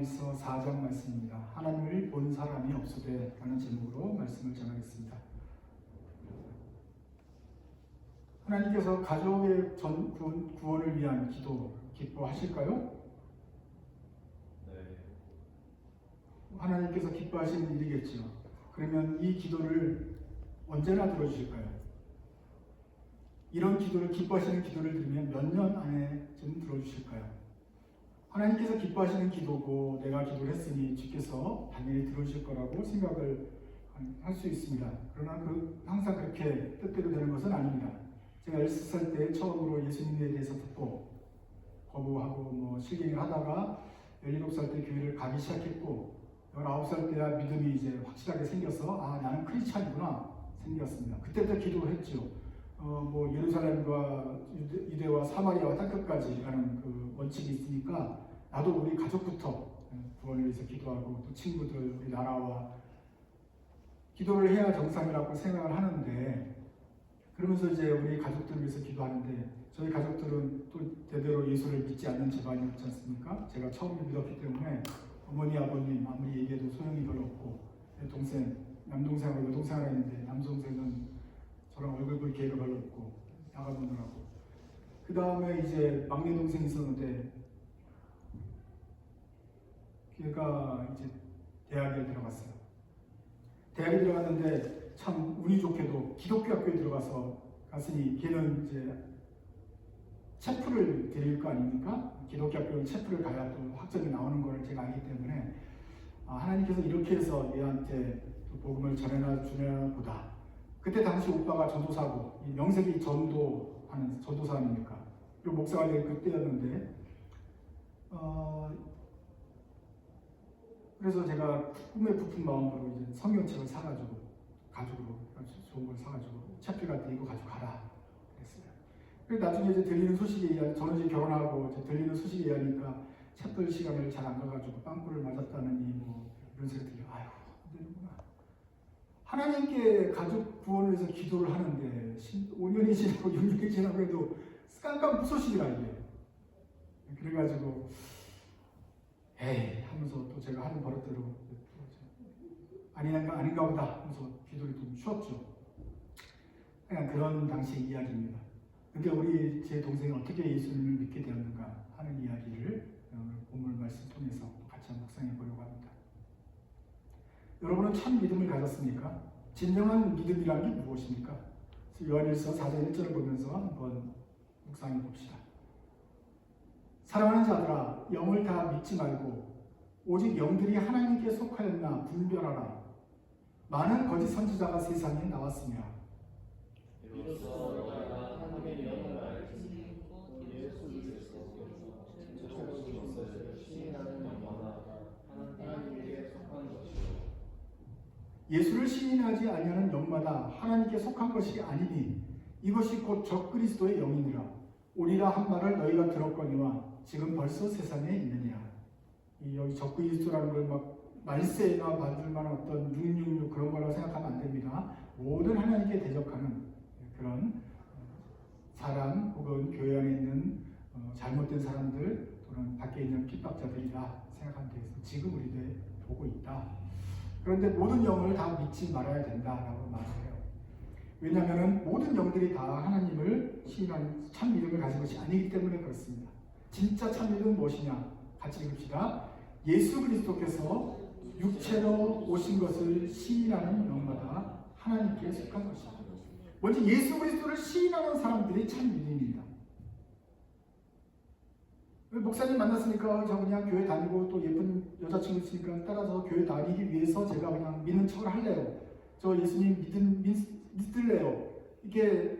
요한일서 4장 말씀입니다. 하나님을 본 사람이 없으되 라는 제목으로 말씀을 전하겠습니다. 하나님께서 가족의 구원을 위한 기도 기뻐하실까요? 네. 하나님께서 기뻐하시는 일이겠죠. 그러면 이 기도를 언제나 들어주실까요? 이런 기도를, 기뻐하시는 기도를 들으면 몇 년 안에 좀 들어주실까요? 하나님께서 기뻐하시는 기도고 내가 기도를 했으니 주께서 당연히 들어주실 거라고 생각을 할 수 있습니다. 그러나 항상 그렇게 뜻대로 되는 것은 아닙니다. 제가 16살 때 처음으로 예수님에 대해서 듣고 거부하고 실갱이를 하다가 17살 때 교회를 가기 시작했고 19살 때야 믿음이 이제 확실하게 생겨서 나는 크리스찬이구나 생겼습니다. 그때부터 기도했죠. 예루살렘과 유대와 사마리아와 땅끝까지 가는 그 원칙이 있으니까 나도 우리 가족부터 구원을 위해서 기도하고 또 친구들, 우리 나라와 기도를 해야 정상이라고 생각을 하는데, 그러면서 이제 우리 가족들을 위해서 기도하는데, 저희 가족들은 또 대대로 예수를 믿지 않는 집안이었지 않습니까? 제가 처음 믿었기 때문에 어머니, 아버님 아무리 얘기해도 소용이 별로 없고, 내 동생, 남동생하고 여동생하고 있는데 남동생은 저랑 얼굴 볼 기회가 별로 없고 나가보느라고. 그 다음에 이제 막내 동생이 있었는데 걔가 이제 대학에 들어갔어요. 대학에 들어갔는데 참 운이 좋게도 기독교 학교에 갔으니 걔는 이제 체프를 드릴 거 아닙니까? 기독교 학교는 체프를 가야 또 학점이 나오는 걸 제가 알기 때문에 하나님께서 이렇게 해서 얘한테 또 복음을 전해나 주나 보다. 그때 당시 오빠가 전도사고, 명색이 전도하는 전도사 아닙니까? 그리고 목사가 된 그때였는데, 그래서 제가 꿈에 부푼 마음으로 이제 성경책을 사가지고 가죽으로 좋은 걸 사가지고 채플 갈 때 이거 가지고 가라 그랬어요. 그리고 나중에 이제 들리는 소식에 의한, 저는 이제 결혼하고 이제 들리는 소식에 의하니까 채플 시간을 잘 안 가가지고 빵꾸를 맞았다느니 이런 소리 들려. 아이고 안 되는구나. 하나님께 가족 구원을 위해서 기도를 하는데 5년이 지나고 6년이 지나고 해도 깜깜무소식이라 이게. 그래가지고 에이 하면서 또 제가 하는 버릇대로 아닌가 보다 하면서 기도를 좀 쉬었죠. 그냥 그런 당시 이야기입니다. 근데 제 동생이 어떻게 예수님을 믿게 되었는가 하는 이야기를 오늘 본문 말씀 통해서 같이 묵상해 보려고 합니다. 여러분은 참 믿음을 가졌습니까? 진정한 믿음이란 게 무엇입니까? 요한일서 4장 1절을 보면서 한번 묵상해 봅시다. 사랑하는 자들아, 영을 다 믿지 말고 오직 영들이 하나님께 속하였나 분별하라. 많은 거짓 선지자가 세상에 나왔으며 이로써 너희가 하나님의 영을 알지 예수 그리스도께서 천천히 것을 시인하는 영마다 하나님께 속한 것이요 예수를 시인하지 아니하는 영마다 하나님께 속한 것이 아니니 이것이 곧 적그리스도의 영이니라. 오리라 한 말을 너희가 들었거니와 지금 벌써 세상에 있느냐. 여기 적그리스도라는 걸 말세나 받을 만한 어떤 666 그런 거라고 생각하면 안 됩니다. 모든 하나님께 대적하는 그런 사람 혹은 교회 안에 있는 잘못된 사람들 또는 밖에 있는 핍박자들이다 생각하면 되겠습니다. 지금 우리들 보고 있다. 그런데 모든 영을 다 믿지 말아야 된다라고 말을 해요. 왜냐하면 모든 영들이 다 하나님을 시인하는 참 믿음을 가진 것이 아니기 때문에 그렇습니다. 진짜 참 믿음은 무엇이냐? 같이 읽읍시다. 예수 그리스도께서 육체로 오신 것을 시인하는 영마다 하나님께 속한 것이다. 먼저 예수 그리스도를 시인하는 사람들이 참 믿음입니다. 목사님 만났으니까 저 그냥 교회 다니고 또 예쁜 여자친구 있으니까 따라서 교회 다니기 위해서 제가 그냥 믿는 척을 할래요. 저 예수님 믿을래요. 이게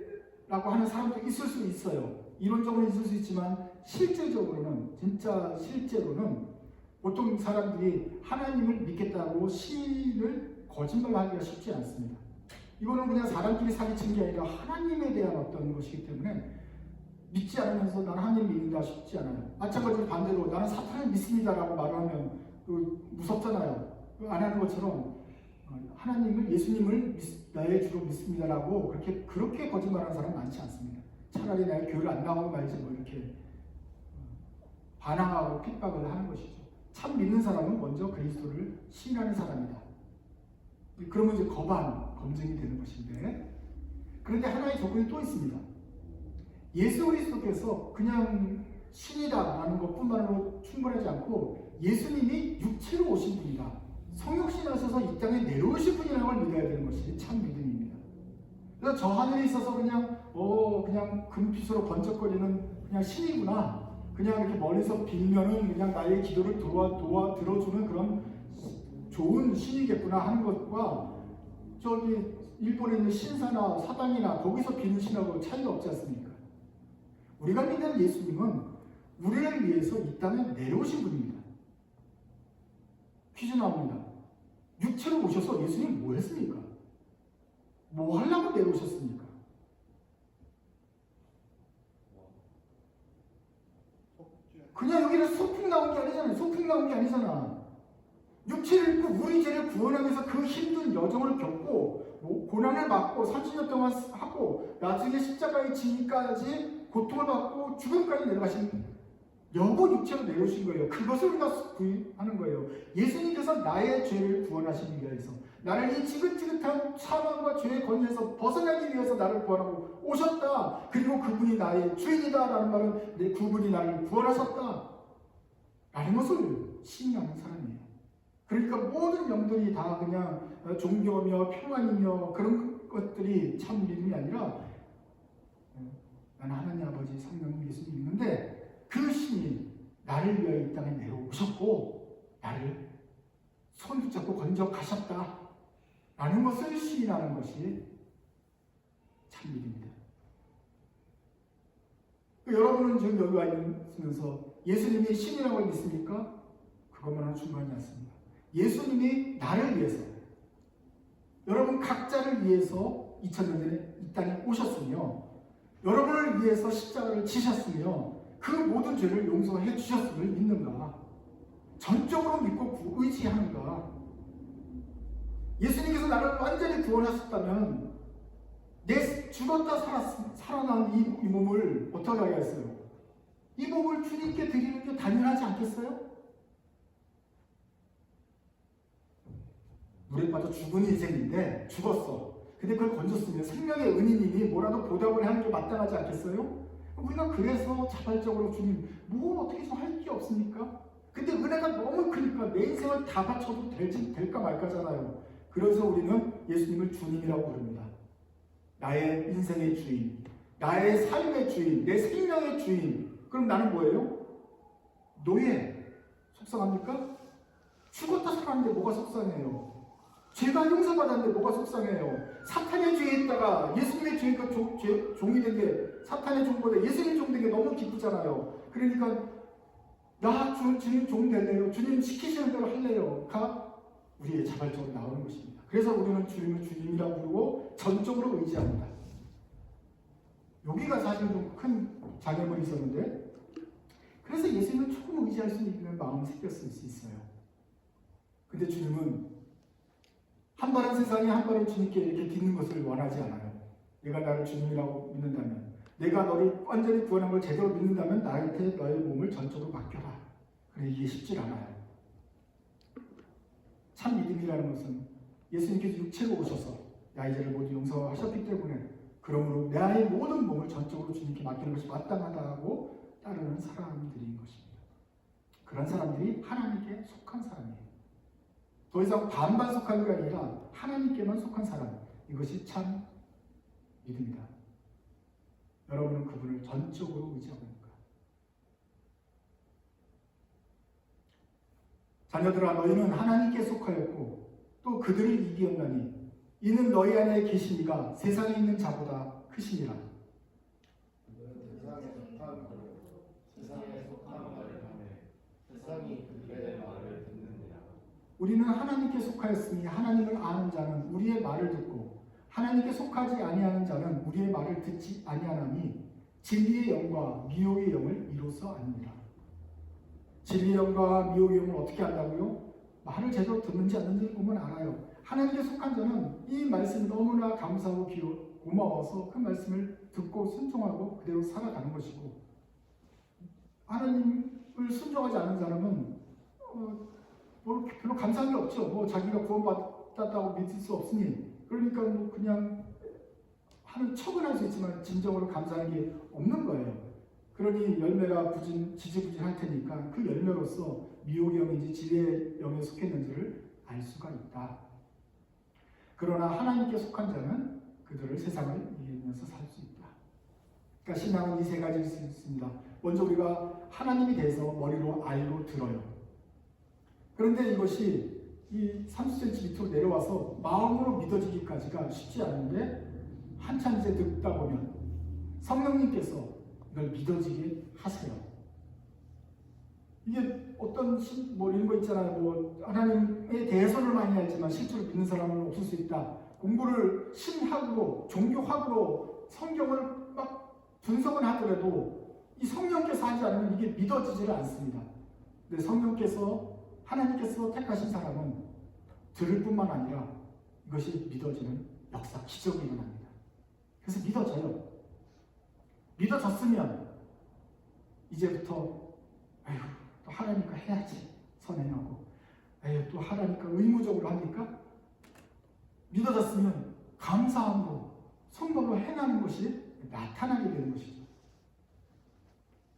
라고 하는 사람도 있을 수 있어요. 이론적으로 있을 수 있지만 실제로는 보통 사람들이 하나님을 믿겠다고 시인을 거짓말하기가 쉽지 않습니다. 이거는 그냥 사람끼리 사기치는 게 아니라 하나님에 대한 어떤 것이기 때문에 믿지 않으면서 나는 하나님 믿는다 싶지 않아요. 마찬가지로 반대로 나는 사탄을 믿습니다라고 말하면 무섭잖아요. 안 하는 것처럼 하나님을, 예수님을 나의 주로 믿습니다라고 그렇게 거짓말하는 사람은 많지 않습니다. 차라리 내가 교회를 안 나가고 말지 이렇게 반항하고 핍박을 하는 것이죠. 참 믿는 사람은 먼저 그리스도를 시인하는 사람이다. 그러면 이제 검증이 되는 것인데, 그런데 하나의 조건이 또 있습니다. 예수 그리스도께서 그냥 신이다라는 것뿐만으로 충분하지 않고 예수님이 육체로 오신 분이다. 성육신하셔서 이 땅에 내려오신 분이라는 걸 믿어야 되는 것이 참 믿음입니다. 그래서 저 하늘에 있어서 그냥 금빛으로 번쩍거리는 그냥 신이구나. 그냥 이렇게 멀리서 빌면은 그냥 나의 기도를 들어주는 그런 좋은 신이겠구나 하는 것과 저기 일본에 있는 신사나 사당이나 거기서 비는 신하고 차이가 없지 않습니까? 우리가 믿는 예수님은 우리를 위해서 이 땅에 내려오신 분입니다. 퀴즈 나옵니다. 육체로 오셔서 예수님 뭐 했습니까? 뭐 하려고 내려오셨습니까? 그냥 여기는 소풍 나온 게 아니잖아요. 소풍 나온 게 아니잖아. 육체를 입고 우리 죄를 구원하기 위해서 그 힘든 여정을 겪고 고난을 받고 30년 동안 하고 나중에 십자가에 지기까지 고통을 받고 죽음까지 내려가신 여보 육체로 내려오신 거예요. 그것을 우리가 구하는 거예요. 예수님께서 나의 죄를 구원하시기 위해서, 나를 이 지긋지긋한 사망과 죄의 권세에서 벗어나기 위해서 나를 구원하고 오셨다. 그리고 그분이 나의 주인이다라는 말은 그분이 나를 구원하셨다 라는 것을 시인하는 사람이에요. 그러니까 모든 영들이 다 그냥 종교며 평안이며 그런 것들이 참 믿음이 아니라, 나는 하나님 아버지 성령 예수님 믿는데 그 신이 나를 위하여 이 땅에 내려오셨고 나를 손 붙잡고 건져 가셨다 라는 것을 시인하는 것이 참 믿음입니다. 여러분은 지금 여기 와 있으면서 예수님이 신이라고 믿습니까? 그것만은 충분하지 않습니다. 예수님이 나를 위해서, 여러분 각자를 위해서 2000년 전에 이 땅에 오셨으며 여러분을 위해서 십자가를 지셨으며 그 모든 죄를 용서해 주셨음을 믿는가? 전적으로 믿고 의지하는가? 예수님께서 나를 완전히 구원하셨다면 내 죽었다 살아난 이 몸을 어떻게 하겠어요? 이 몸을 주님께 드리는 게 당연하지 않겠어요? 물에 빠져 죽은 인생인데 죽었어. 근데 그걸 건졌으면 생명의 은인이니 뭐라도 보답을 하는 게 마땅하지 않겠어요? 우리가 그래서 자발적으로 주님 뭐 어떻게 좀 할 게 없습니까? 근데 은혜가 너무 크니까 내 인생을 다 바쳐도 될까 말까잖아요. 그래서 우리는 예수님을 주님이라고 부릅니다. 나의 인생의 주인, 나의 삶의 주인, 내 생명의 주인. 그럼 나는 뭐예요? 노예. 속상합니까? 죽었다 살았는데 뭐가 속상해요? 죄가 용서받았는데 뭐가 속상해요? 사탄의 죄에 있다가 예수님의 죄가 종이 된 게, 사탄의 종보다 예수님 종 된 게 너무 기쁘잖아요. 그러니까 나 주님 종 될래요? 주님 시키시는 대로 할래요? 가 우리의 자발적으로 나오는 것입니다. 그래서 우리는 주님을 주님이라고 부르고 전적으로 의지합니다. 여기가 사실 좀 큰 장애물이 있었는데, 그래서 예수님을 조금 의지할 수 있는 마음을 생겼을 수 있어요. 근데 주님은 한 발은 세상에 한 발은 주님께 이렇게 딛는 것을 원하지 않아요. 내가 나를 주님이라고 믿는다면, 내가 너를 완전히 구원한 걸 제대로 믿는다면 나한테 너의 몸을 전적으로 맡겨라. 그래, 이게 쉽지 않아요. 참 믿음이라는 것은 예수님께서 육체로 오셔서 나의 죄를 모두 용서하셨기 때문에, 그러므로 나의 모든 몸을 전적으로 주님께 맡기는 것이 마땅하다고 따르는 사람들인 것입니다. 그런 사람들이 하나님께 속한 사람이에요. 더 이상 반반 속한 게 아니라 하나님께만 속한 사람, 이것이 참 믿음이다. 여러분은 그분을 전적으로 의지하고 있는가? 자녀들아, 너희는 하나님께 속하였고 또 그들을 이기었나니 이는 너희 안에 계시니가 세상에 있는 자보다 크시니라. 세상에 속한 말을 하네. 세상이 그들의 말을 듣느니라. 우리는 하나님께 속하였으니 하나님을 아는 자는 우리의 말을 듣고 하나님께 속하지 아니하는 자는 우리의 말을 듣지 아니하나니 진리의 영과 미혹의 영을 이로써 아느니라. 진리의 영과 미혹의 영을 어떻게 안다고요? 말을 제대로 듣는지 않는지 보면 알아요. 하나님께 속한 자는 이 말씀이 너무나 감사하고 고마워서 그 말씀을 듣고 순종하고 그대로 살아가는 것이고, 하나님을 순종하지 않는 사람은 뭐 별로 감사한 게 없죠. 뭐 자기가 구원받았다고 믿을 수 없으니 그러니까 뭐 그냥 하는 척은 할 수 있지만 진정으로 감사하는 게 없는 거예요. 그러니 열매가 지지부진할 테니까 그 열매로서 미혹의 영인지 지혜의 영에 속했는지를 알 수가 있다. 그러나 하나님께 속한 자는 그들을 세상을 이기면서 살 수 있다. 그러니까 신앙은 이 세 가지일 수 있습니다. 먼저 우리가 하나님에 대해서 머리로 알고 들어요. 그런데 이것이 이 30cm 밑으로 내려와서 마음으로 믿어지기까지가 쉽지 않은데 한참 이제 듣다 보면 성령님께서 이걸 믿어지게 하세요. 이게 어떤 뭐 이런 거 있잖아요. 뭐 하나님에 대해서는 많이 알지만 실제로 믿는 사람은 없을 수 있다. 공부를 신학으로 종교학으로 성경을 막 분석을 하더라도 이 성령께서 하지 않으면 이게 믿어지지를 않습니다. 근데 성령께서 하나님께서 택하신 사람은 들을 뿐만 아니라 이것이 믿어지는 역사, 기적이 일어납니다. 그래서 믿어져요. 믿어졌으면 이제부터 아휴 또 하나님과 해야지 선행하고 아휴 또 하나님과 의무적으로 하니까 믿어졌으면 감사함으로 성도로 행하는 것이 나타나게 되는 것이죠.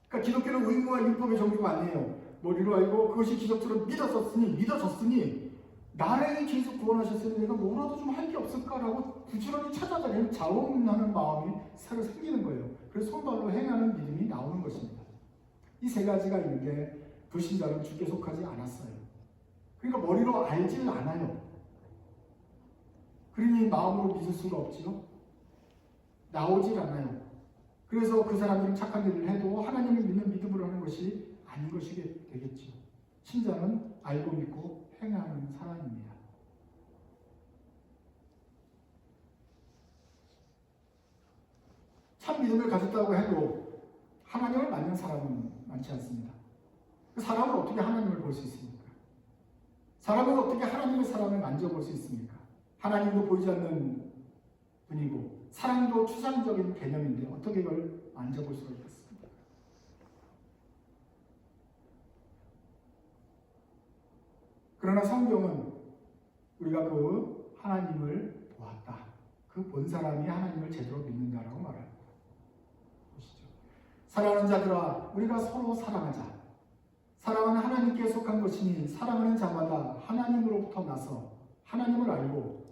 그러니까 기독교는 의무와 율법의 종교가 아니에요. 머리로 알고 그것이 기적처럼 믿어졌으니 나를 계속 구원하셨으니 내가 뭐라도 좀 할 게 없을까라고 부지런히 찾아다니는 자원하는 마음이 새로 생기는 거예요. 그래서 손발로 행하는 믿음이 나오는 것입니다. 이 세 가지가 있는데 불신자는 주께 속하지 않았어요. 그러니까 머리로 알지를 않아요. 그러니 마음으로 믿을 수가 없지요. 나오질 않아요. 그래서 그 사람들은 착한 일을 해도 하나님을 믿는 믿음으로 하는 것이 아닌 것이 되겠죠. 신자는 알고 믿고 행하는 사람입니다. 참 믿음을 가졌다고 해도 하나님을 만난 사람은 많지 않습니다. 그 사람은 어떻게 하나님을 볼 수 있습니까? 사람은 어떻게 하나님의 사람을 만져볼 수 있습니까? 하나님도 보이지 않는 분이고 사랑도 추상적인 개념인데 어떻게 이걸 만져볼 수가 있겠습니까? 그러나 성경은 우리가 그 하나님을 보았다. 그 본 사람이 하나님을 제대로 믿는다라고 말합니다. 보시죠. 사랑하는 자들아 우리가 서로 사랑하자. 사랑은 하나님께 속한 것이니 사랑하는 자마다 하나님으로부터 나서 하나님을 알고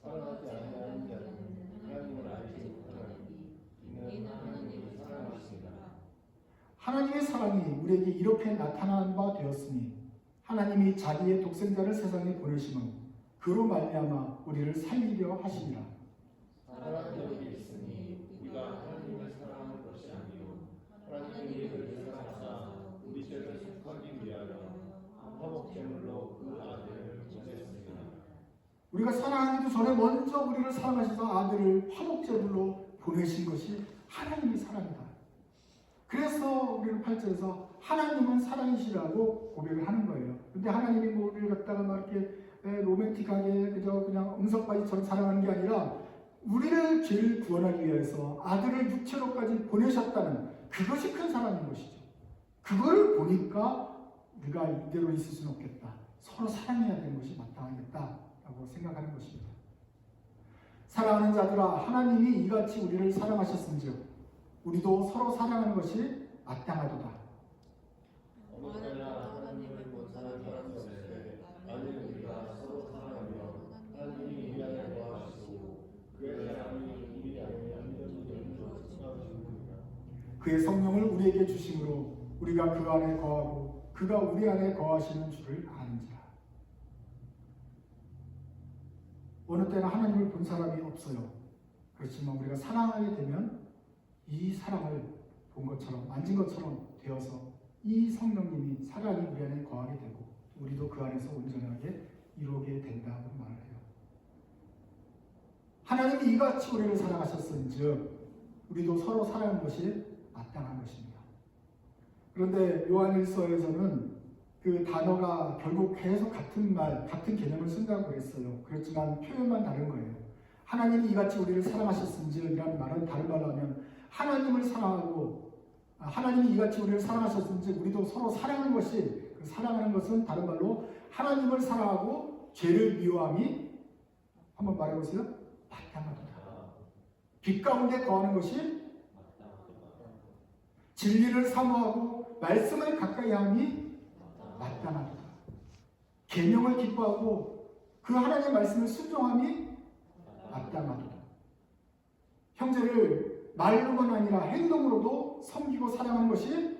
사랑하지 않는 자는 하나님을 알지 못하나니 이는 하나님을 사랑하시니라. 하나님의 사랑이 우리에게 이렇게 나타난 바 되었으니 하나님이 자기의 독생자를 세상에 보내심은 그로 말미암아 우리를 살리려 하시니라. 사랑이 여기 있으니 우리가 하나님을 사랑하는 것이 아니요 하나님이 우리를 사랑하사 우리 죄를 속하기 위하여 화목제물로 그 아들을 보냈습니다. 우리가 사랑하기도 전에 먼저 우리를 사랑하셔서 아들을 화목제물로 보내신 것이 하나님의 사랑이다. 그래서 우리는 8절에서 하나님은 사랑이시라고 고백을 하는 거예요. 근데 하나님이 뭐 우리를 갖다가 막 이렇게 로맨틱하게 그냥 응석바지처럼 사랑하는 게 아니라 우리를 죄를 구원하기 위해서 아들을 육체로까지 보내셨다는 그것이 큰 사랑인 것이죠. 그걸 보니까 우리가 이대로 있을 수는 없겠다. 서로 사랑해야 되는 것이 마땅하겠다라고 생각하는 것입니다. 사랑하는 자들아 하나님이 이같이 우리를 사랑하셨은즉 우리도 서로 사랑하는 것이 마땅하도다. 어머나 하나님을 본 사람이 없었을 때 만일 우리가 서로 사랑하며 하나님이 우리 안에 거하시고 그의 사랑이 우리 안에 온전히 충만하시느니라. 그의 성령을 우리에게 주심으로 우리가 그 안에 거하고 그가 우리 안에 거하시는 줄을 아는지라. 어느 때는 하나님을 본 사람이 없어요. 그렇지만 우리가 사랑하게 되면 이 사랑을 본 것처럼 만진 것처럼 되어서 이 성령님이 사랑이 우리 안에 거하게 되고 우리도 그 안에서 온전하게 이루게 된다고 말을 해요. 하나님이 이같이 우리를 사랑하셨은즉 우리도 서로 사랑하는 것이 마땅한 것입니다. 그런데 요한일서에서는 그 단어가 결국 계속 같은 말, 같은 개념을 쓴다고 그랬어요. 그렇지만 표현만 다른 거예요. 하나님이 이같이 우리를 사랑하셨은즉 이라는 말은 다른 말로 하면 하나님을 사랑하고 하나님이 이같이 우리를 사랑하셨은즉 우리도 서로 사랑하는 것이 그 사랑하는 것은 다른 말로 하나님을 사랑하고 죄를 미워함이 한번 말해보세요. 마땅하도다. 빛 가운데 거하는 것이 진리를 사모하고 말씀을 가까이 함이 마땅하도다. 계명을 기뻐하고 그 하나님의 말씀을 순종함이 마땅하도다. 형제를 말로만 아니라 행동으로도 섬기고 사랑하는 것이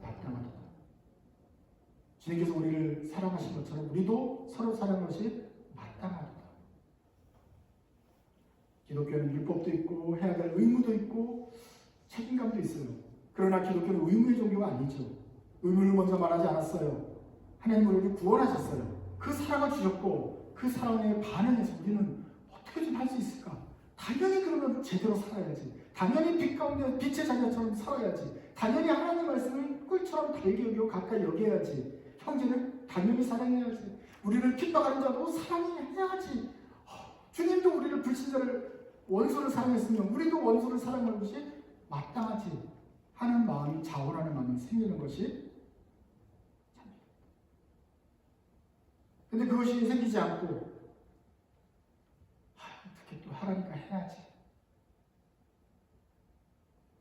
마땅하도다. 주님께서 우리를 사랑하신 것처럼 우리도 서로 사랑하는 것이 마땅하도다. 기독교는 율법도 있고 해야 될 의무도 있고 책임감도 있어요. 그러나 기독교는 의무의 종교가 아니죠. 의무를 먼저 말하지 않았어요. 하나님 우리를 구원하셨어요. 그 사랑을 주셨고 그 사랑에 반응해서 우리는 어떻게 좀 할 수 있을까? 당연히 그러면 제대로 살아야지. 당연히 빛 가운데 빛의 자녀처럼 살아야지. 당연히 하나님 말씀을 꿀처럼 달게 여기고 가까이 여겨야지. 형제를 당연히 사랑해야지. 우리를 핍박하는 자도 사랑해야지. 주님도 우리를 불신자를 원수를 사랑했으면 우리도 원수를 사랑하는 것이 마땅하지 하는 마음이 자원하는 마음이 생기는 것이 참입니다. 근데 그것이 생기지 않고 어떻게 또 하라니까 해야지.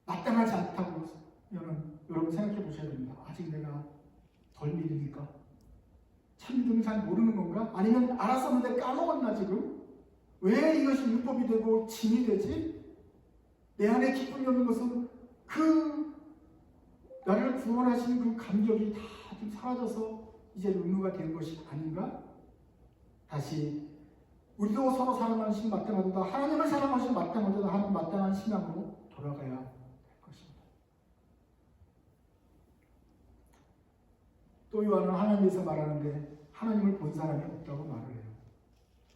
마땅하지 않다고 여러분 생각해 보셔야 됩니다. 아직 내가 덜 믿으니까 참 믿음을 잘 모르는 건가? 아니면 알았었는데 까먹었나 지금? 왜 이것이 율법이 되고 짐이 되지? 내 안에 기쁨이 없는 것은 그 나를 구원하신 그 감격이 다 좀 사라져서 이제 의무가 된 것이 아닌가? 다시 우리도 서로 사랑하신 마땅하도다, 하나님을 사랑하신 마땅하도다 하는 마땅한 신앙으로 돌아가야 될 것입니다. 또 요한은 하나님에서 말하는데 하나님을 본 사람이 없다고 말을 해요.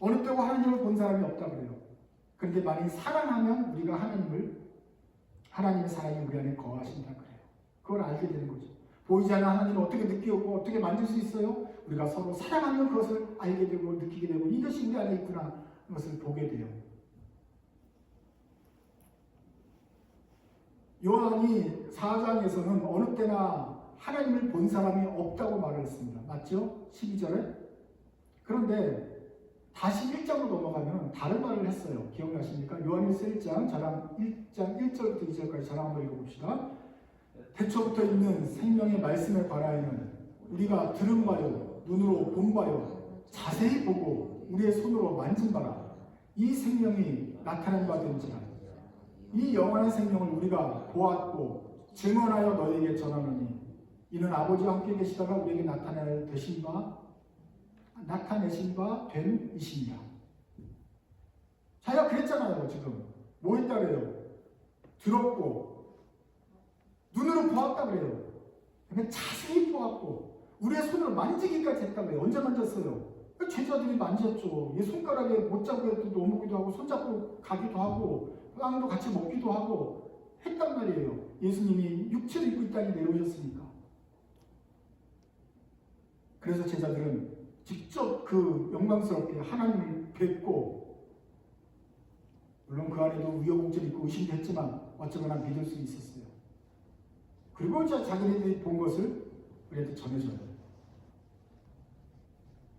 어느 때고 하나님을 본 사람이 없다고 그래요. 그런데 만약 사랑하면 우리가 하나님의 사랑이 우리 안에 거하신다 그래요. 그걸 알게 되는 거죠. 보이지 않는 하나님을 어떻게 느끼고 어떻게 만질 수 있어요? 우리가 서로 사랑하면 그것을 알게 되고 느끼게 되고 이것이 우리 안에 있구나 그것을 보게 돼요. 요한이 4장에서는 어느 때나 하나님을 본 사람이 없다고 말을 했습니다. 맞죠? 12절에. 그런데 다시 1장으로 넘어가면 다른 말을 했어요. 기억나십니까? 요한일서 1장, 저랑 1장 1절부터 2절까지 저랑 한번 읽어봅시다. 태초부터 있는 생명의 말씀에 관하여는 우리가 들은 바요, 눈으로 본 바요, 자세히 보고 우리의 손으로 만진 바라. 이 생명이 나타난 바 된지라. 이 영원한 생명을 우리가 보았고 증언하여 너희에게 전하노니 이는 아버지와 함께 계시다가 우리에게 나타내신 바 된 이십니다. 자기가 그랬잖아요. 지금 뭐 했다 그래요? 들었고 눈으로 보았다 그래요. 그러면 자세히 보았고 우리의 손으로 만지기까지 했다 그래요. 언제 만졌어요? 제자들이 만졌죠. 얘 손가락에 못 잡고 넘기도 하고 손잡고 가기도 하고 빵도 같이 먹기도 하고 했단 말이에요. 예수님이 육체를 입고 이 땅에 내려오셨으니까. 그래서 제자들은 직접 그 영광스럽게 하나님을 뵙고, 물론 그 안에도 우여곡절이 있고 의심도 했지만 어쩌거나 믿을 수 있었어요. 그리고 이제 자기네들이 본 것을 우리한테 전해줘요.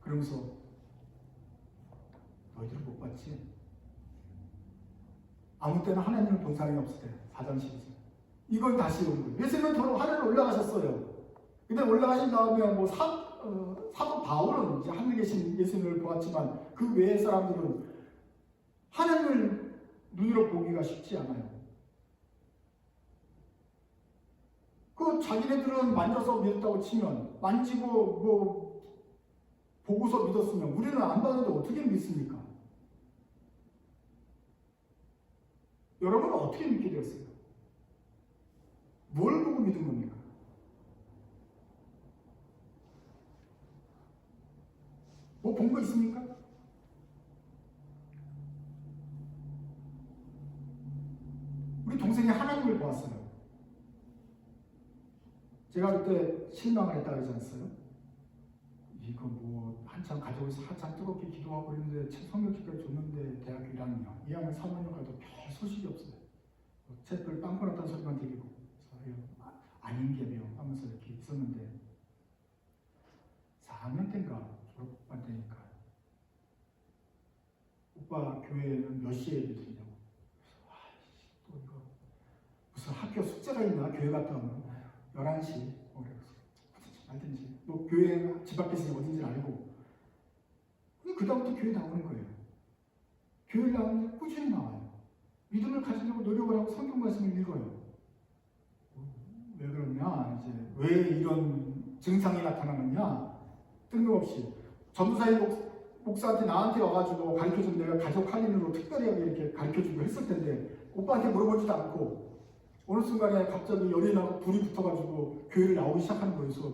그러면서 너희들 못 봤지? 아무 때나 하나님을 본 사람이 없을 때 4장 12절. 이건 다시 오는 거예요. 예수님은 하늘로 올라가셨어요. 근데 올라가신 다음에 뭐 사도 바울은 이제 하늘에 계신 예수님을 보았지만 그 외의 사람들은 하나님을 눈으로 보기가 쉽지 않아요. 그 자기네들은 만져서 믿었다고 치면, 만지고 뭐 보고서 믿었으면 우리는 안 봤는데 어떻게 믿습니까? 여러분은 어떻게 믿게 되었어요? 뭘 보고 믿은 겁니까? 뭐 본 거 있습니까? 우리 동생이 하나님을 보았어요. 제가 그때 실망을 했다 그러지 않았어요? 이거 뭐 한참 가족에서 한참 뜨겁게 기도하고 그랬는데 성경책까지 줬는데 대학교 1학년, 2학년, 3학년 가도 별 소식이 없어요. 책을 빵 끊었다는 소리만 들리고 아닌 게며 하면서 이렇게 있었는데 4학년 때인가 졸업할 때니까 오빠 교회는 몇 시에 예배드리냐고. 또 이거 무슨 학교 숙제가 있나 교회 갔다 오면 11시 알든지 뭐 교회 집 앞에 있으니 어딘지 알고 그 다음부터 교회 나오는 거예요. 교회 나오는데 꾸준히 나와요. 믿음을 가지려고 노력을 하고 성경 말씀을 읽어요. 왜 그러냐, 이제 왜 이런 증상이 나타나느냐, 뜬금없이 전도사의 목사한테 나한테 와가지고 가르쳐준 내가 가족 할인으로 특별히 이렇게 가르쳐주고 했을 텐데 오빠한테 물어보지도 않고 어느 순간에 갑자기 열이 나고 불이 붙어가지고 교회를 나오기 시작하는 거예요. 그래서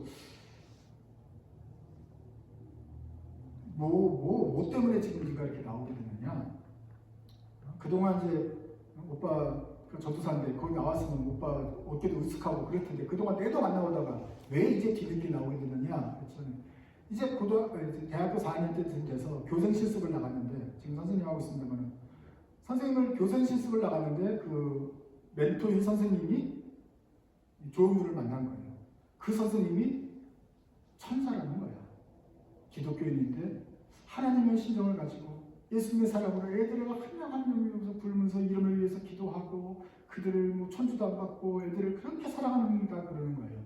뭐 때문에 지금 네가 이렇게 나오게 됐느냐? 그동안 이제 오빠 그 전도사인데 거기 나왔으면 오빠 어깨도 으쓱하고 그럴 텐데 그동안 내도 안 나오다가 왜 이제 뒤늦게 나오게 됐느냐? 이제 대학교 4학년 때쯤 돼서 교생 실습을 나갔는데 지금 선생님 하고 있습니다만 선생님을 교생 실습을 나갔는데 그 멘토인 선생님이 좋은 분을 만난 거예요. 그 선생님이 천사라는 거야. 기독교인인데 하나님의 신정을 가지고 예수님의 사랑으로 애들을 한 명 한 명이면서 부르면서 이름을 위해서 기도하고 그들을 뭐 천주도 안 받고 애들을 그렇게 사랑합니다 그러는 거예요.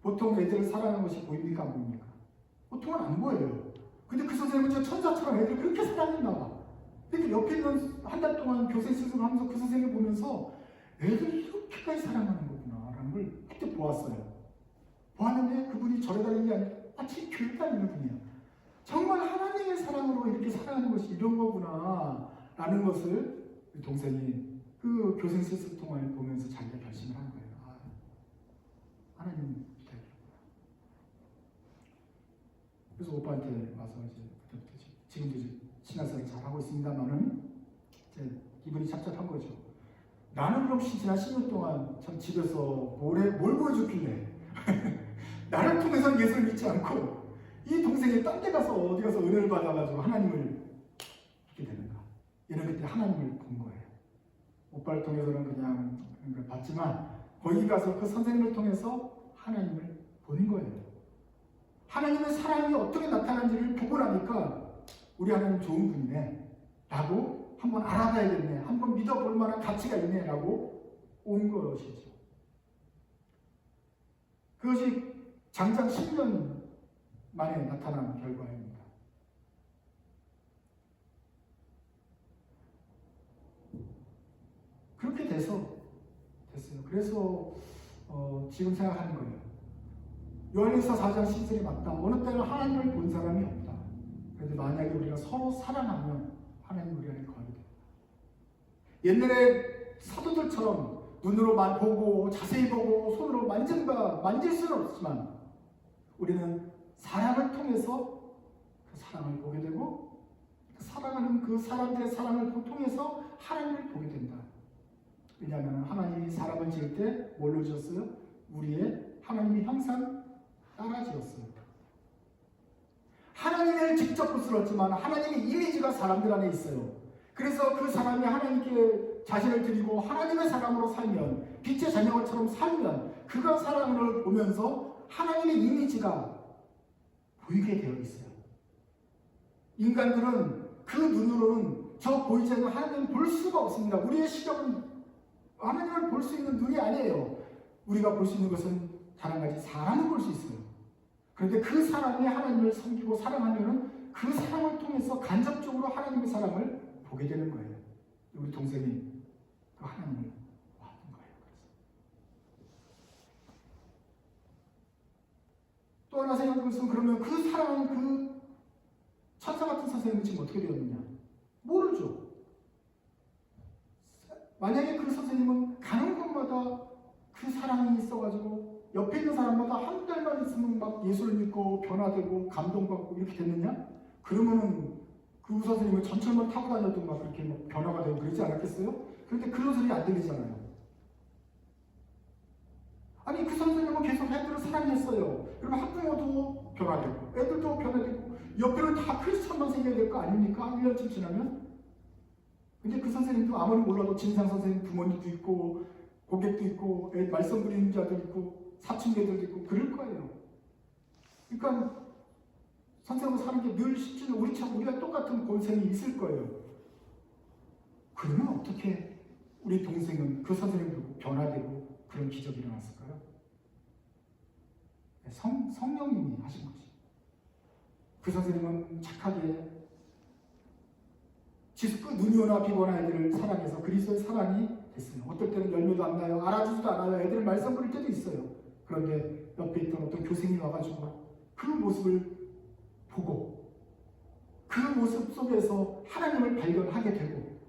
보통 애들을 사랑하는 것이 보입니까 안 보입니까? 보통은 안 보여요. 근데 그 선생님은 저 천사처럼 애들을 그렇게 사랑했나 봐. 근데 옆에 있는 한 달 동안 교생 실습을 하면서 그 선생님을 보면서 애들을 이렇게까지 사랑하는 거구나 라는 걸 그때 보았어요. 보았는데 그분이 절에 다니는 게 아니라 마치 교회 다니는 분이야. 정말 하나님의 사랑으로 이렇게 사랑하는 것이 이런 거구나 라는 것을 동생이 그 교생 실습 동안에 보면서 자기가 결심을 한 거예요. 하나님 믿어야겠구나. 그래서 오빠한테 와서 이제 그때부터 지금도 이제 신앙생활 잘 하고 있습니다만은 이제 기분이 착잡한 거죠. 나는 그럼 지난 10년 동안 참 집에서 뭘 보여줬길래 나를 통해서 예수를 믿지 않고 이 동생이 딴 데 가서 어디 가서 은혜를 받아가지고 하나님을 믿게 되는가. 얘는 그때 하나님을 본 거예요. 오빠를 통해서는 그냥 봤지만 거기 가서 그 선생님을 통해서 하나님을 본 거예요. 하나님의 사랑이 어떻게 나타나는지를 보고 나니까 우리 하나님 좋은 분이네 라고 한번 알아봐야겠네, 한번 믿어볼 만한 가치가 있네 라고 온 것이죠. 그것이 장장 10년 만에 나타난 결과입니다. 그렇게 됐어요. 그래서 지금 생각하는 거예요. 요한일서 4장 10절이 맞다. 어느 때는 하나님을 본 사람이 없다. 그런데 만약에 우리가 서로 사랑하면 하나님 우리 안에 거하게 됩니다. 옛날에 사도들처럼 눈으로만 보고 자세히 보고 손으로 만질 수는 없지만 우리는 사랑을 통해서 그 사랑을 보게 되고 사랑하는 그 사람들의 사랑을 통해서 하나님을 보게 된다. 왜냐하면 하나님이 사람을 지을 때 뭘로 지었어요? 우리의 하나님의 형상 따라 지었어요. 하나님을 직접 부스렀지만 하나님의 이미지가 사람들 안에 있어요. 그래서 그 사람이 하나님께 자신을 드리고 하나님의 사람으로 살면, 빛의 자녀처럼 살면 그가 사랑을 보면서 하나님의 이미지가 보이게 되어 있어요. 인간들은 그 눈으로는 저 보이지 않는 하나님을 볼 수가 없습니다. 우리의 시력은 하나님을 볼 수 있는 눈이 아니에요. 우리가 볼 수 있는 것은 단 한 가지, 사람을 볼 수 있어요. 그런데 그 사람이 하나님을 섬기고 사랑하면 그 사랑을 통해서 간접적으로 하나님의 사랑을 보게 되는 거예요. 우리 동생이 그 하나님을 봤던 거예요. 또 하나 생각해 보면 그러면 그 사랑하는 그 천사 같은 선생님은 지금 어떻게 되었느냐? 모르죠. 만약에 그 선생님은 가는 곳마다 그 사랑이 있어가지고 옆에 있는 사람마다 한 달만 있으면 막 예수를 믿고 변화되고 감동받고 이렇게 됐느냐? 그러면은 그 선생님은 전철만 타고 다녀도 막 그렇게 막 변화가 되고 그러지 않았겠어요? 그런데 그런 소리 안 들리잖아요. 아니 그 선생님은 계속 애들을 사랑했어요. 그러면 학부모도 변화되고 애들도 변화되고 옆에는 다 크리스천만 생겨야 될 거 아닙니까? 1년쯤 지나면? 근데 그 선생님도 아무리 몰라도 진상 선생님 부모님도 있고 고객도 있고 말썽 부리는 자도 있고 사춘기들도 있고 그럴 거예요. 그러니까 선생하고 사는 게 늘 쉽지는 우리가 똑같은 고생이 있을 거예요. 그러면 어떻게 우리 동생은 그 선생님을 보고 변화되고 그런 기적이 일어났을까요? 성령님이 하신 거지. 그 선생님은 착하게 눈이 오나 비가 오나 애들을 사랑해서 그리스도의 사랑이 됐어요. 어떨 때는 열매도 안 나요. 알아주지도 않아요. 애들을 말썽 부릴 때도 있어요. 그런데 옆에 있던 어떤 교생이 와가지고 그 모습을 보고 그 모습 속에서 하나님을 발견하게 되고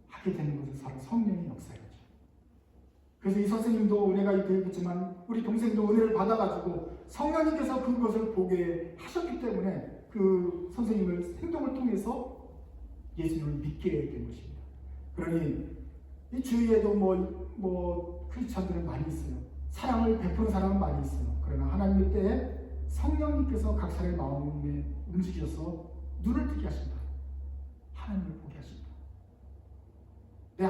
하게 되는 것을 바로 성령의 역사였죠. 그래서 이 선생님도 은혜가 있겠지만 우리 동생도 은혜를 받아가지고 성령님께서 그것을 보게 하셨기 때문에 그 선생님을 행동을 통해서 예수님을 믿게 된 것입니다. 그러니 이 주위에도 크리스찬들은 많이 있어요. 사랑을 베푸는 사람은 많이 있어요. 그러나 하나님의 때에 성령님께서 각 사람의 마음에 움직여서 눈을 뜨게 하신다. 하나님을 보게 하신다.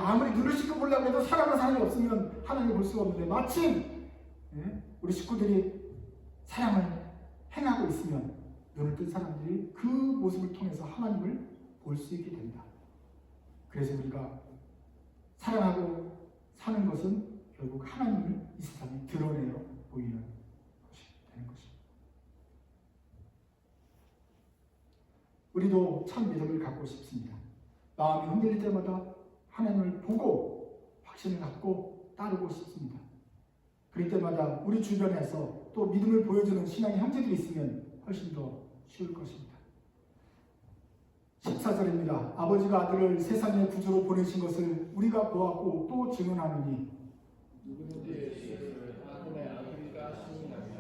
아무리 눈을 씻고 보려고 해도 사랑하는 사람이 없으면 하나님을 볼 수가 없는데 마침 우리 식구들이 사랑을 행하고 있으면 눈을 뜬 사람들이 그 모습을 통해서 하나님을 볼 수 있게 된다. 그래서 우리가 사랑하고 사는 것은 결국 하나님을 이 세상에 드러내어 보이는 것이 되는 것입니다. 우리도 참 믿음을 갖고 싶습니다. 마음이 흔들릴 때마다 하나님을 보고 확신을 갖고 따르고 싶습니다. 그럴 때마다 우리 주변에서 또 믿음을 보여주는 신앙의 형제들이 있으면 훨씬 더 쉬울 것입니다. 14절입니다. 아버지가 아들을 세상의 구주로 보내신 것을 우리가 보았고 또 증언하노니 누구든지 예수를 하나님의 아들이라 시인하며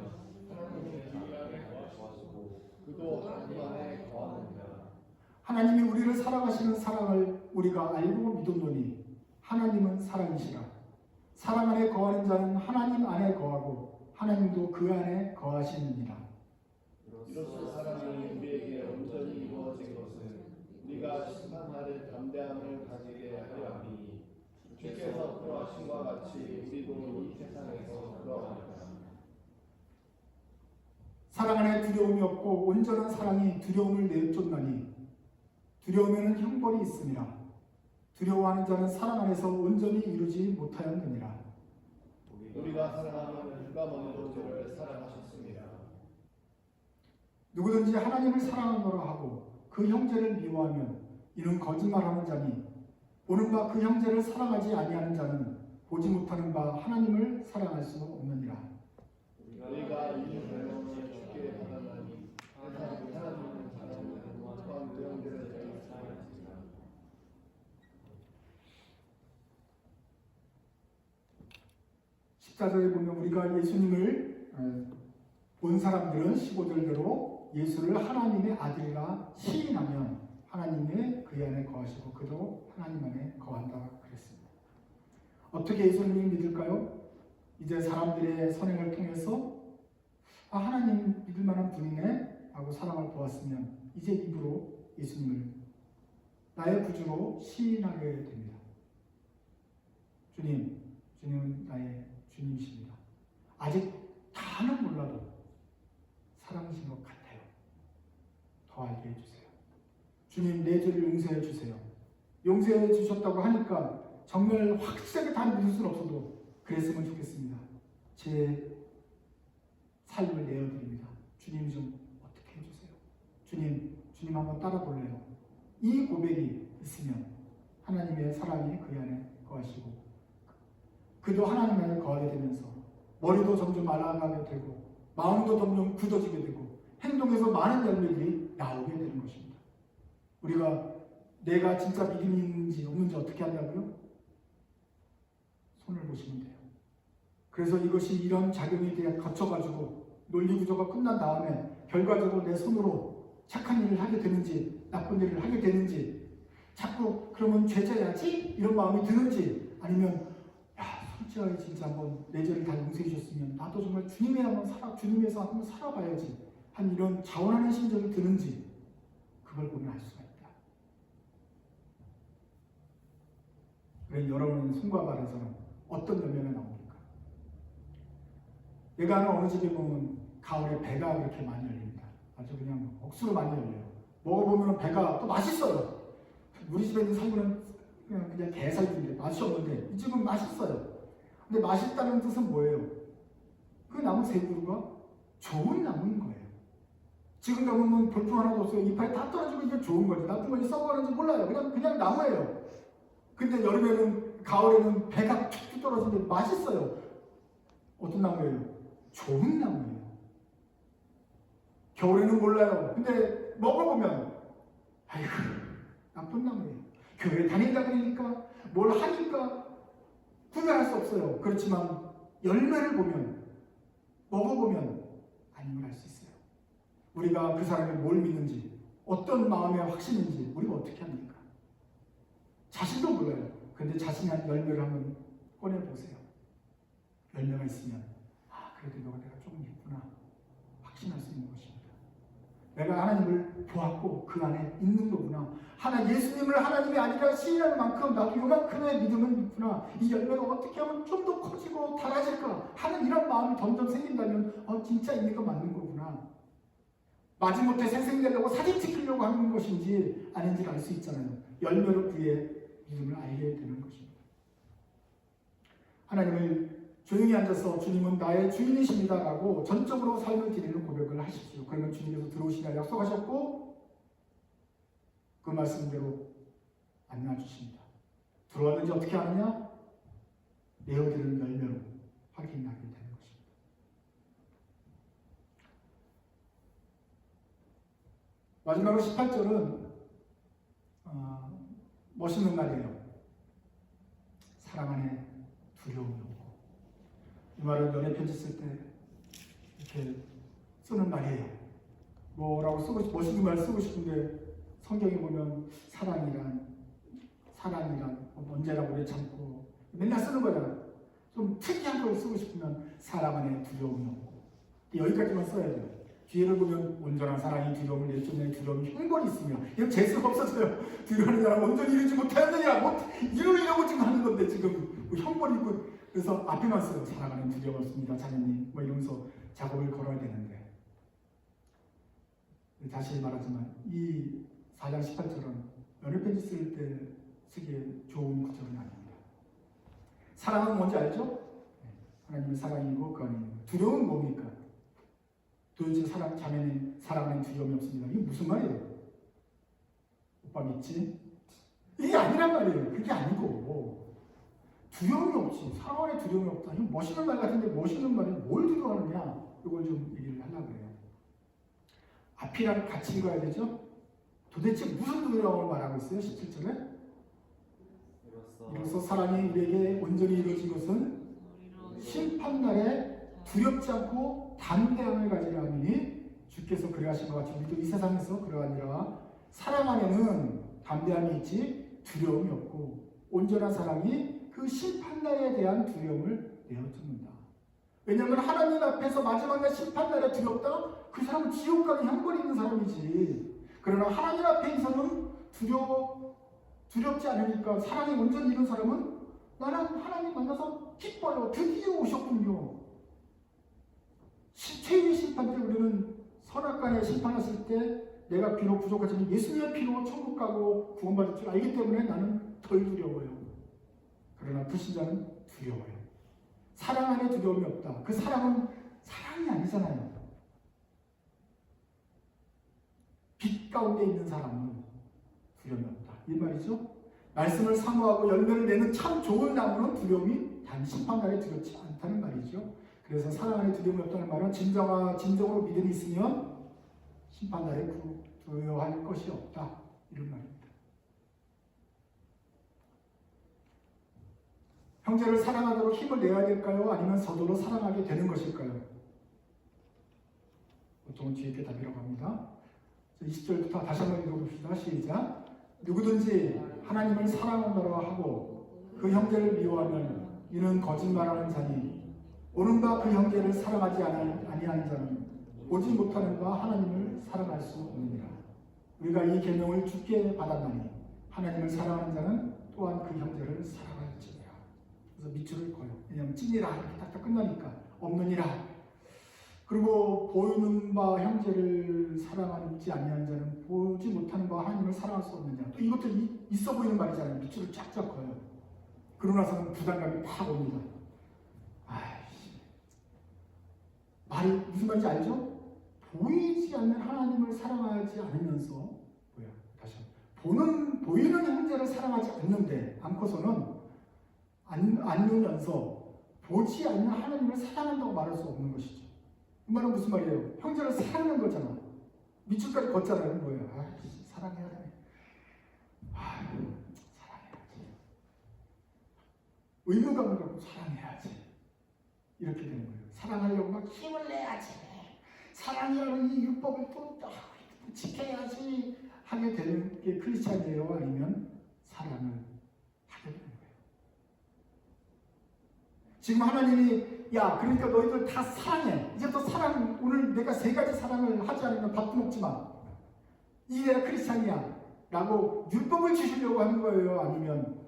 하나님의 그 안에 거하시고 그도 하나님 안에 거하느니라. 하나님이 우리를 사랑하시는 사랑을 우리가 알고 믿었노니 하나님은 사랑이시라. 사랑 안에 거하는 자는 하나님 안에 거하고 하나님도 그 안에 거하시느니라. 이로써 사랑이 우리에게 온전히 이루어진 것은 우리가 심판날의 담대함을 가지게 하려 하니 주께서 그러하심과 같이 우리도 이 세상에서 그러하리라. 사랑 안에 두려움이 없고 온전한 사랑이 두려움을 내쫓나니 두려움에는 형벌이 있음이라. 두려워하는 자는 사랑 안에서 온전히 이루지 못하였느니라. 우리가 사랑하면 그가 먼저 우리를 사랑하셨습니다. 누구든지 하나님을 사랑하노라 하고 그 형제를 미워하면 이는 거짓말하는 자니 보는 바 그 형제를 사랑하지 아니하는 자는 보지 못하는 바 하나님을 사랑할 수 없느니라. 우리가 이 명령을 주께 받았나니 하나님은 사랑하는 또한 그 형제를 사랑하시리라. 14절에 보면 우리가 예수님을 본 사람들은 15절대로 예수를 하나님의 아들이라 시인하면 하나님의 그 안에 거하시고 그도 하나님 안에 거한다 그랬습니다. 어떻게 예수님을 믿을까요? 이제 사람들의 선행을 통해서 하나님 믿을 만한 분이네 하고 사랑을 보았으면 이제 입으로 예수님을 나의 구주로 시인하게 됩니다. 주님은 나의 주님이십니다. 아직 다는 몰라도 사랑이신 것 같아요. 더 알게 해주세요. 주님 내 죄를 용서해 주세요. 용서해 주셨다고 하니까 정말 확실하게 다 믿을 수는 없어도 그랬으면 좋겠습니다. 제 삶을 내어드립니다. 주님 좀 어떻게 해주세요. 주님 한번 따라 볼래요. 이 고백이 있으면 하나님의 사랑이 그 안에 거하시고 그도 하나님 안에 거하게 되면서 머리도 점점 말라가게 되고 마음도 점점 굳어지게 되고 행동에서 많은 열매들이 나오게 되는 것입니다. 우리가 내가 진짜 믿음이 있는지 없는지 어떻게 한다고요? 손을 보시면 돼요. 그래서 이것이 이런 작용이 거쳐가지고 논리구조가 끝난 다음에 결과적으로 내 손으로 착한 일을 하게 되는지 나쁜 일을 하게 되는지 자꾸 그러면 죄져야지 이런 마음이 드는지 아니면 솔직하게 진짜 한번 내 죄를 다 용서해 주셨으면 나도 정말 주님에서 한번 살아봐야지 한 이런 자원하는 심정이 드는지 그걸 보면 알 수가 있다. 그래 여러분 손과 발에서는 어떤 열매가 나옵니까? 내가 아는 어느 집에 보면 가을에 배가 그렇게 많이 열립니다. 아주 그냥 억수로 많이 열려요. 먹어보면 배가 또 맛있어요. 우리 집에 있는 사유는 그냥 개살인데 맛이 없는데 이 집은 맛있어요. 근데 맛있다는 뜻은 뭐예요? 그 나무 세 그루가 좋은 나무인 거예요. 지금 나무는 볼품 하나도 없어요. 이파리 다 떨어지고 이게 좋은 거지. 나쁜 건지 썩어가는지 몰라요. 그냥 나무예요. 근데 여름에는 가을에는 배가 툭툭 떨어지는데 맛있어요. 어떤 나무예요? 좋은 나무예요. 겨울에는 몰라요. 근데 먹어보면 아이고 나쁜 나무예요. 교회 다닌다 그러니까 뭘 하니까 구별할 수 없어요. 그렇지만 열매를 보면 먹어보면 아닌 걸 알 수 있어요. 우리가 그 사람이 뭘 믿는지 어떤 마음의 확신인지 우리가 어떻게 합니까? 자신도 몰라요. 근데 자신의 열매를 한번 꺼내보세요. 열매가 있으면 그래도 이거 내가 조금 있구나 확신할 수 있는 것입니다. 내가 하나님을 보았고 그 안에 있는 거구나. 예수님을 하나님이 아니라 시인하는 만큼 나도 요만큼의 믿음은 있구나. 이 열매가 어떻게 하면 좀 더 커지고 달아질까 하는 이런 마음이 점점 생긴다면 진짜 있는 거 맞는 거구나. 마지못해 생생내려고 사진 찍히려고 하는 것인지 아닌지를 알 수 있잖아요. 열매로 그의 믿음을 알게 되는 것입니다. 하나님을 조용히 앉아서 주님은 나의 주인이십니다 라고 전적으로 삶을 드리는 고백을 하십시오. 그러면 주님께서 들어오시라 약속하셨고 그 말씀대로 만나주십니다. 들어왔는지 어떻게 아느냐? 내어드리는 열매로 확인하게 되는 것입니다. 마지막으로 18절은 멋있는 말이에요. 사랑 안에 두려움이 없고. 이 말은 연애 편지 쓸 때 이렇게 쓰는 말이에요. 뭐라고 멋있는 말 쓰고 싶은데 성경에 보면 사랑이란 언제나 오래 참고 맨날 쓰는 거잖아요. 좀 특이한 걸 쓰고 싶으면 사랑 안에 두려움이 없고 여기까지만 써야 돼요. 뒤에를 보면 온전한 사랑이 두려움을 내쫓는 두려움이 형벌이 있으며 이건 재수가 없어져요. 두려워하는 사람 온전히 이루지 못하였느냐 이루려고 지금 하는 건데 지금 형벌이 있고 그래서 앞에만 써요. 사랑 안에 두려움 없습니다 자녀님 이러면서 작업을 걸어야 되는데 다시 말하지만 이 4장 18절은 연애편지 쓸 때 쓰기에 좋은 구절은 아닙니다. 사랑은 뭔지 알죠? 하나님의 사랑이고 그 안에 있는 거. 두려움은 뭡니까? 도대체 자매님 사랑 안에 두려움이 없습니다. 이게 무슨 말이에요? 오빠 믿지? 이게 아니란 말이에요. 그게 아니고 두려움이 없지. 사랑 안에 두려움이 없다. 이거 멋있는 말 같은데 멋있는 말이 뭘 두려워하느냐? 이걸 좀 얘기를 하려고 해요. 앞이랑 같이 읽어야 되죠? 도대체 무슨 두려움을 말하고 있어요? 17절에? 이로써 사랑이 우리에게 온전히 이루어진 것은 심판날에 두렵지 않고 담대함을 가지라 하니 주께서 그러하신 것 같이 우리도 이 세상에서 그러하니라. 사랑 안에는 담대함이 있지 두려움이 없고 온전한 사랑이 그 심판날에 대한 두려움을 내어줍니다. 왜냐하면 하나님 앞에서 마지막 날 심판날에 두렵다? 그 사람은 지옥 가는 형벌이 있는 사람이지. 그러나 하나님 앞에서는 두렵지 않으니까 사랑이 온전히 이룬 사람은 나는 하나님 만나서 기뻐요. 드디어 오셨군요. 최후의 심판 때 우리는 선악간에 심판하실 때 내가 비록 부족하지만 예수님의 피로 천국 가고 구원받을 줄 알기 때문에 나는 덜 두려워요. 그러나 불신자는 두려워요. 사랑 안에 두려움이 없다. 그 사랑은 사랑이 아니잖아요. 빛 가운데 있는 사람은 두려움이 없다. 이 말이죠. 말씀을 사모하고 열매를 내는 참 좋은 나무는 두려움이 단 심판날에 두렵지 않다는 말이죠. 그래서 사랑 안에 두려움이 없다는 말은 진정으로 믿음이 있으면 심판날에 두려워할 것이 없다. 이런 말입니다. 형제를 사랑하도록 힘을 내야 될까요? 아니면 서둘러 사랑하게 되는 것일까요? 보통은 뒤에 게 답이라고 합니다. 20절부터 다시 한번 읽어봅시다. 시작. 누구든지 하나님을 사랑하노라 하고 그 형제를 미워하면 이는 거짓말하는 자니 오는 바 그 형제를 사랑하지 아니하는 자는 오지 못하는 바 하나님을 사랑할 수 없느니라. 우리가 이 계명을 주께 받았나니 하나님을 사랑하는 자는 또한 그 형제를 사랑할지니라. 그래서 밑줄을 그어요. 왜냐하면 찐이라 이렇게 딱딱 끝나니까 없느니라. 그리고 보이는 바 형제를 사랑하지 아니하는 자는 보지 못하는 바 하나님을 사랑할 수 없는 자. 또 이것도 있어 보이는 말이잖아요. 밑줄을 쫙쫙 커요. 그러고 나서는 부담감이 팍 옵니다. 아이씨, 말이 무슨 말인지 알죠? 보이지 않는 하나님을 사랑하지 않으면서 다시 보이는 형제를 사랑하지 않으면서 보지 않는 하나님을 사랑한다고 말할 수 없는 것이죠. 그 말은 무슨 말이에요? 형제를 사랑하는 거잖아. 밑줄까지 걷잖아요. 뭐예요? 사랑해야 돼. 사랑해야지. 의무감을 갖고 사랑해야지. 이렇게 되는 거예요. 사랑하려고 막 힘을 내야지. 사랑이라는 이 율법을 또 지켜야지 하게 되는 게 크리스찬이에요? 아니면 사랑을 하게 되는 거예요? 지금 하나님이 그러니까 너희들 다 사랑해. 이제 또 사랑, 오늘 내가 3가지 사랑을 하지 않으면 밥도 먹지 마. 이게 내가 크리스찬이야. 라고 율법을 주시려고 하는 거예요? 아니면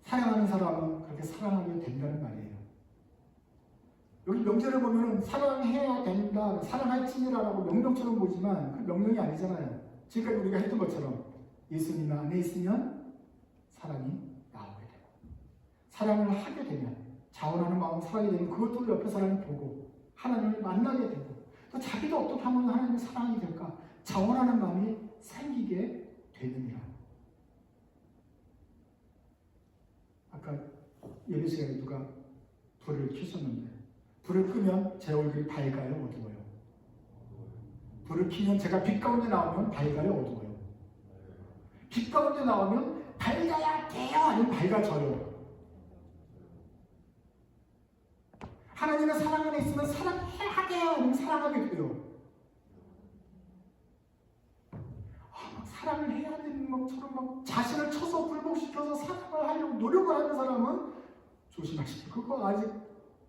사랑하는 사람은 그렇게 사랑하게 된다는 말이에요? 여기 명제를 보면 사랑해야 된다, 사랑할지니라라고 명령처럼 보지만 그 명령이 아니잖아요. 지금까지 우리가 했던 것처럼 예수님 안에 있으면 사랑이 나오게 되고, 사랑을 하게 되면, 자원하는 마음을 살아게 되면 그것도 옆에 사람이 보고 하나님을 만나게 되고, 또 자기도 어떻게 하면 하나님을 사랑하게 될까? 자원하는 마음이 생기게 되느니라. 아까 예배 시간에 누가 불을 켜셨는데, 불을 끄면 제 얼굴이 밝아요, 어두워요? 불을 켜면 제가 빛 가운데 나오면 밝아요, 어두워요? 빛 가운데 나오면 밝아야 돼요, 아니면 밝아져요? 하나님의 사랑 안에 있으면 사랑해야 돼요, 아니면 사랑하게 돼요? 사랑을 해야 되는 것처럼 막 자신을 쳐서 굴복시켜서 사랑을 하려고 노력을 하는 사람은 조심하십시오. 그거 아직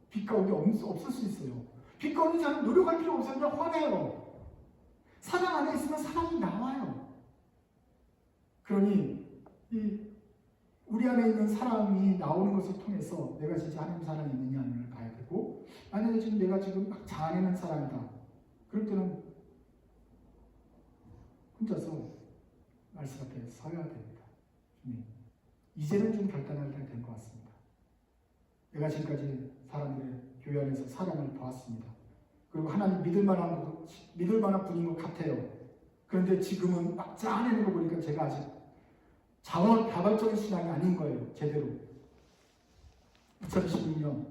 빛 가운데 없을 수 있어요. 빛 가운데 사람 노력할 필요 없어요. 그냥 화내요. 사랑 안에 있으면 사랑이 나와요. 그러니 우리 안에 있는 사랑이 나오는 것을 통해서 내가 진짜 하나님 사랑이 있느냐를 봐야 되고, 만약에 지금 내가 막 자아내는 사람이다. 그럴 때는 혼자서 말씀 앞에 서야 됩니다. 이제는 좀 결단할 때가 된 것 같습니다. 내가 지금까지 사람들의 교회 안에서 사랑을 보았습니다. 그리고 하나님 믿을 만한 분인 것 같아요. 그런데 지금은 막 짜내는 거 보니까 제가 아직 자발적인 신앙이 아닌 거예요. 제대로. 2016년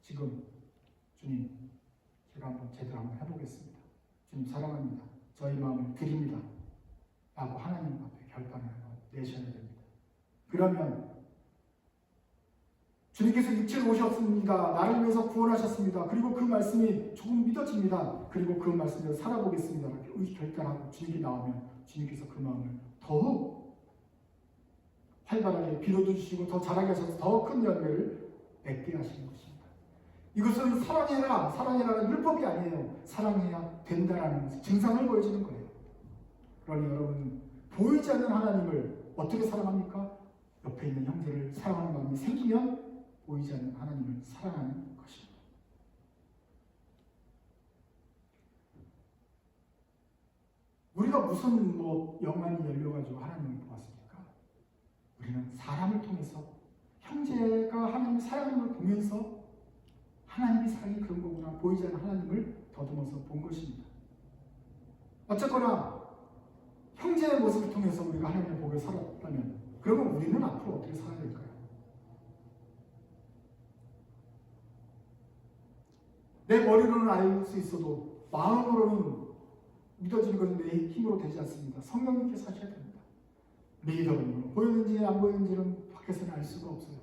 지금 주님, 제가 제대로 한번 해보겠습니다. 주님 사랑합니다. 저희 마음을 드립니다. 라고 하나님 앞에 결단을 내셔야 됩니다. 그러면 주님께서 육체로 오셨습니다. 나를 위해서 구원하셨습니다. 그리고 그 말씀이 조금 믿어집니다. 그리고 그 말씀대로 살아보겠습니다. 이렇게 결단하고 주님이 나오면 주님께서 그 마음을 더욱 활발하게 빌어도 주시고 더 자라게 하셔서 더 큰 열매를 맺게 하시는 것입니다. 이것은 사랑해라는 율법이 아니에요. 사랑해야 된다라는 것을 증상을 보여주는 거예요. 그러니 여러분, 보이지 않는 하나님을 어떻게 사랑합니까? 옆에 있는 형제를 사랑하는 마음이 생기면 보이지 않는 하나님을 사랑하는 것입니다. 우리가 무슨 영안이 열려가지고 하나님을 보았습니까? 우리는 사람을 통해서 형제가 하나님을 사랑하는 걸 보면서 하나님의 사랑이 그런 거구나, 보이지 않는 하나님을 더듬어서 본 것입니다. 어쨌거나 형제의 모습을 통해서 우리가 하나님의 복을 살았다면, 그러면 우리는 앞으로 어떻게 살아야 될까요? 내 머리로는 알 수 있어도 마음으로는 믿어지는 것은 내 힘으로 되지 않습니다. 성령님께서 하셔야 됩니다. 믿음으로 보였는지 안 보였는지는 밖에서는 알 수가 없어요.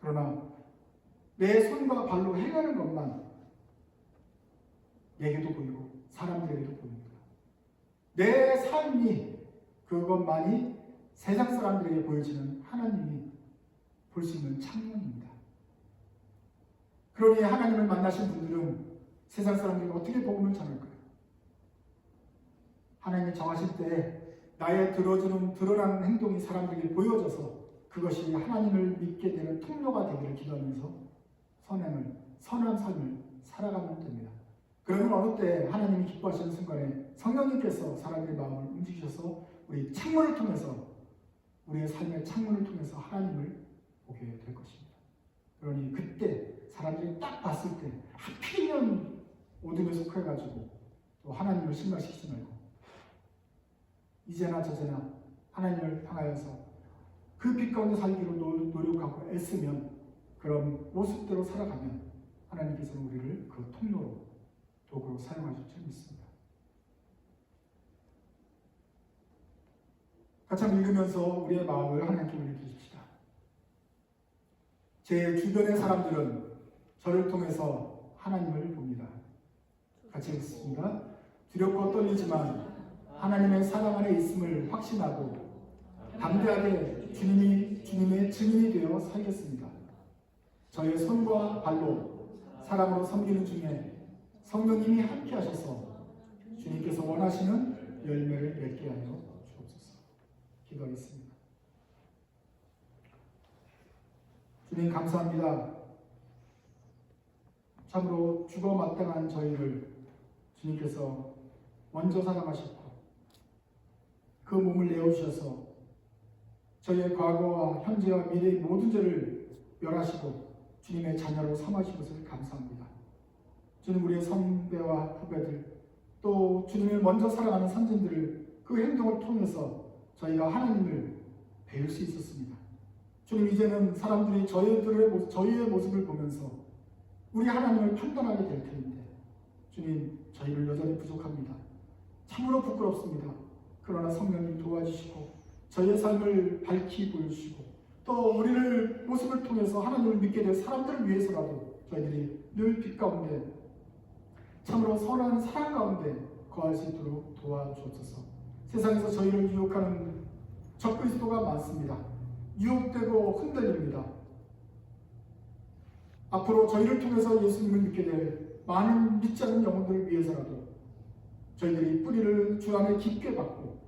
그러나 내 손과 발로 행하는 것만 내게도 보이고 사람들에게도 보입니다. 내 삶이, 그것만이 세상 사람들에게 보여지는 하나님이 볼 수 있는 창문입니다. 그러니 하나님을 만나신 분들은 세상 사람들이 어떻게 복음을 전할까요? 하나님이 정하실 때 나의 드러나는 행동이 사람들에게 보여져서 그것이 하나님을 믿게 되는 통로가 되기를 기도하면서 선한 삶을 살아가면 됩니다. 그러면 어느 때 하나님이 기뻐하시는 순간에 성령님께서 사람들의 마음을 움직이셔서 우리 창문을 통해서 우리의 삶의 창문을 통해서 하나님을 보게 될 것입니다. 그러니 그때 사람들이 딱 봤을 때 하필이면 어둠에 속해가지고 또 하나님을 실망시키지 말고 이제나 저제나 하나님을 향하여서 그 빛 가운데 살기로 노력하고 애쓰면 그런 모습대로 살아가면 하나님께서는 우리를 그 통로로 도구로 사용하실 줄 믿습니다. 같이 한번 읽으면서 우리의 마음을 하나님께 올려드립시다. 제 주변의 사람들은 저를 통해서 하나님을 봅니다. 같이 읽습니다. 두렵고 떨리지만 하나님의 사랑 안에 있음을 확신하고 담대하게 주님의 증인이 되어 살겠습니다. 저의 손과 발로 사랑으로 섬기는 중에 성령님이 함께 하셔서 주님께서 원하시는 열매를 맺게 하여 주옵소서. 기도하겠습니다. 주님 감사합니다. 참으로 죽어 마땅한 저희를 주님께서 먼저 사랑하셨고 그 몸을 내어주셔서 저희의 과거와 현재와 미래의 모든 죄를 멸하시고 주님의 자녀로 삼으신 것을 감사합니다. 주님 우리의 선배와 후배들 또 주님을 먼저 사랑하는 선진들을 그 행동을 통해서 저희가 하나님을 배울 수 있었습니다. 주님 이제는 사람들이 저희의 모습을 보면서 우리 하나님을 판단하게 될 텐데 주님 저희를 여전히 부족합니다. 참으로 부끄럽습니다. 그러나 성령님 도와주시고 저희의 삶을 밝히 보여주시고 또 우리를 모습을 통해서 하나님을 믿게 될 사람들을 위해서라도 저희들이 늘 빛 가운데 참으로 선한 사랑 가운데 거할 수 있도록 도와주옵소서. 세상에서 저희를 유혹하는 적그리스도가 많습니다. 유혹되고 흔들립니다. 앞으로 저희를 통해서 예수님을 믿게 될 많은 믿지 않는 영혼들을 위해서라도 저희들이 뿌리를 주 안에 깊게 박고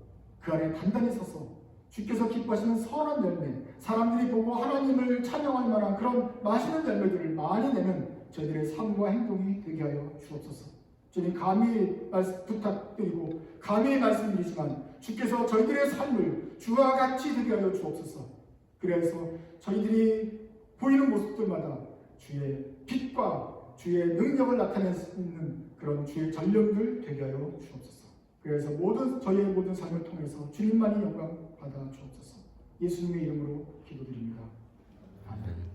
그 안에 단단히 서서 주께서 기뻐하시는 선한 열매, 사람들이 보고 하나님을 찬양할 만한 그런 맛있는 열매들을 많이 내는 저희들의 삶과 행동이 되게 하여 주옵소서. 주님 감히 부탁드리고 감히 말씀드리지만 주께서 저희들의 삶을 주와 같이 되게 하여 주옵소서. 그래서 저희들이 보이는 모습들마다 주의 빛과 주의 능력을 나타낼 수 있는 그런 주의 전령들 되게 하여 주옵소서. 그래서 저희의 모든 삶을 통해서 주님만이 영광 받아 주옵소서. 예수님의 이름으로 기도드립니다. 아멘.